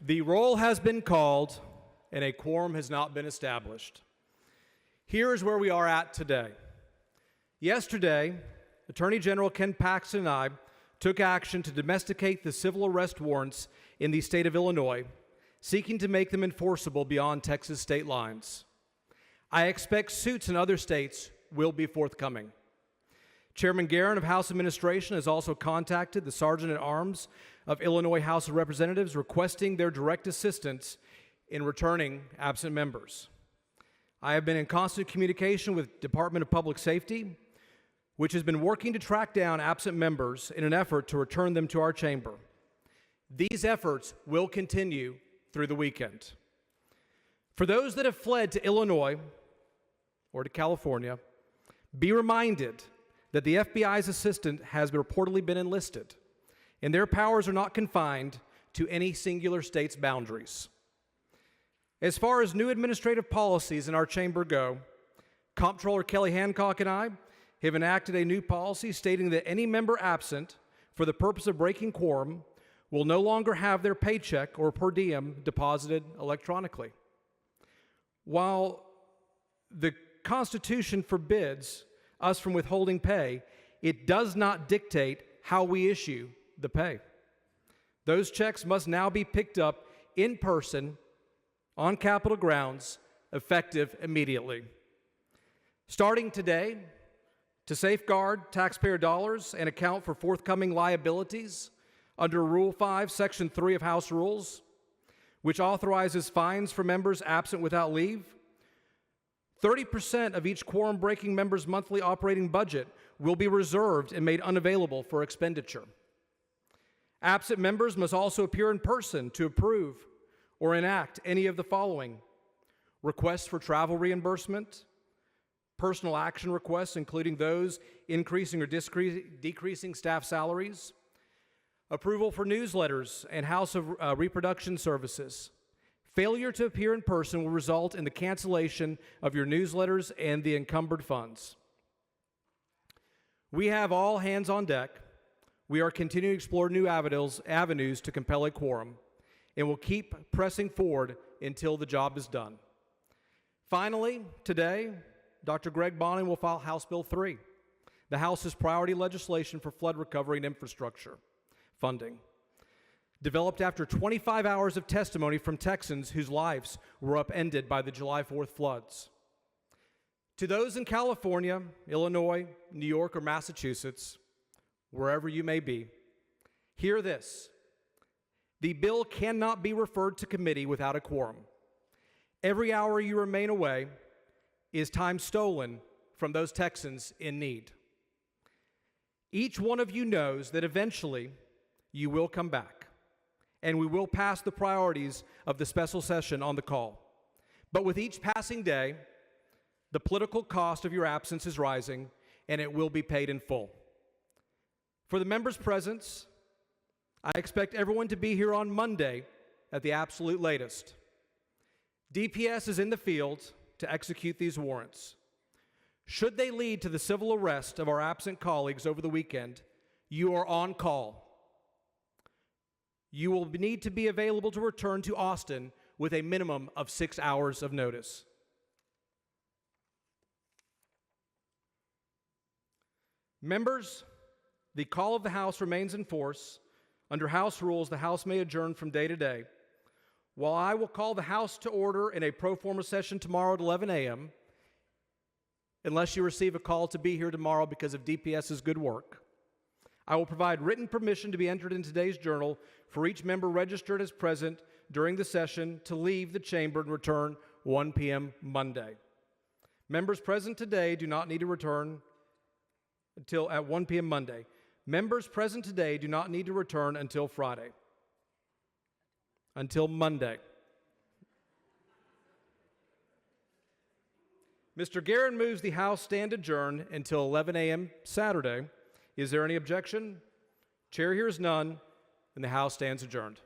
The roll has been called and a quorum has not been established. Here is where we are at today. Yesterday, Attorney General Ken Paxton and I took action to domesticate the civil arrest warrants in the state of Illinois, seeking to make them enforceable beyond Texas state lines. I expect suits in other states will be forthcoming. Chairman Guerin of House Administration has also contacted the Sergeant-at-Arms of Illinois House of Representatives requesting their direct assistance in returning absent members. I have been in constant communication with Department of Public Safety, which has been working to track down absent members in an effort to return them to our chamber. These efforts will continue through the weekend. For those that have fled to Illinois or to California, be reminded that the FBI's assistant has reportedly been enlisted, and their powers are not confined to any singular state's boundaries. As far as new administrative policies in our chamber go, Comptroller Kelly Hancock and I have enacted a new policy stating that any member absent for the purpose of breaking quorum will no longer have their paycheck or per diem deposited electronically. While the Constitution forbids us from withholding pay, it does not dictate how we issue the pay. Those checks must now be picked up in person on Capitol grounds, effective immediately. Starting today, to safeguard taxpayer dollars and account for forthcoming liabilities under Rule 5, Section 3 of House Rules, which authorizes fines for members absent without leave, 30% of each quorum-breaking member's monthly operating budget will be reserved and made unavailable for expenditure. Absent members must also appear in person to approve or enact any of the following: requests for travel reimbursement, personal action requests, including those increasing or decreasing staff salaries, approval for newsletters and House of Reproduction services. Failure to appear in person will result in the cancellation of your newsletters and the encumbered funds. We have all hands on deck. We are continuing to explore new avenues to compel a quorum, and will keep pressing forward until the job is done. Finally, today, Dr. Greg Bonin will file House Bill 3, the House's priority legislation for flood recovery and infrastructure funding, developed after 25 hours of testimony from Texans whose lives were upended by the July 4th floods. To those in California, Illinois, New York, or Massachusetts, wherever you may be, hear this: the bill cannot be referred to committee without a quorum. Every hour you remain away is time stolen from those Texans in need. Each one of you knows that eventually you will come back, and we will pass the priorities of the special session on the call. But with each passing day, the political cost of your absence is rising, and it will be paid in full. For the members' presence, I expect everyone to be here on Monday at the absolute latest. DPS is in the field to execute these warrants. Should they lead to the civil arrest of our absent colleagues over the weekend, you are on call. You will need to be available to return to Austin with a minimum of 6 hours of notice. Members, the call of the House remains in force. Under House rules, the House may adjourn from day to day. While I will call the House to order in a pro forma session tomorrow at 11 a.m., unless you receive a call to be here tomorrow because of DPS's good work, I will provide written permission to be entered in today's journal for each member registered as present during the session to leave the chamber and return 1 p.m. Monday. Members present today do not need to return until at 1 p.m. Monday. Members present today do not need to return until Friday. Until Monday. Mr. Guerin moves the House stand adjourned until 11 a.m. Saturday. Is there any objection? Chair hears none, and the House stands adjourned.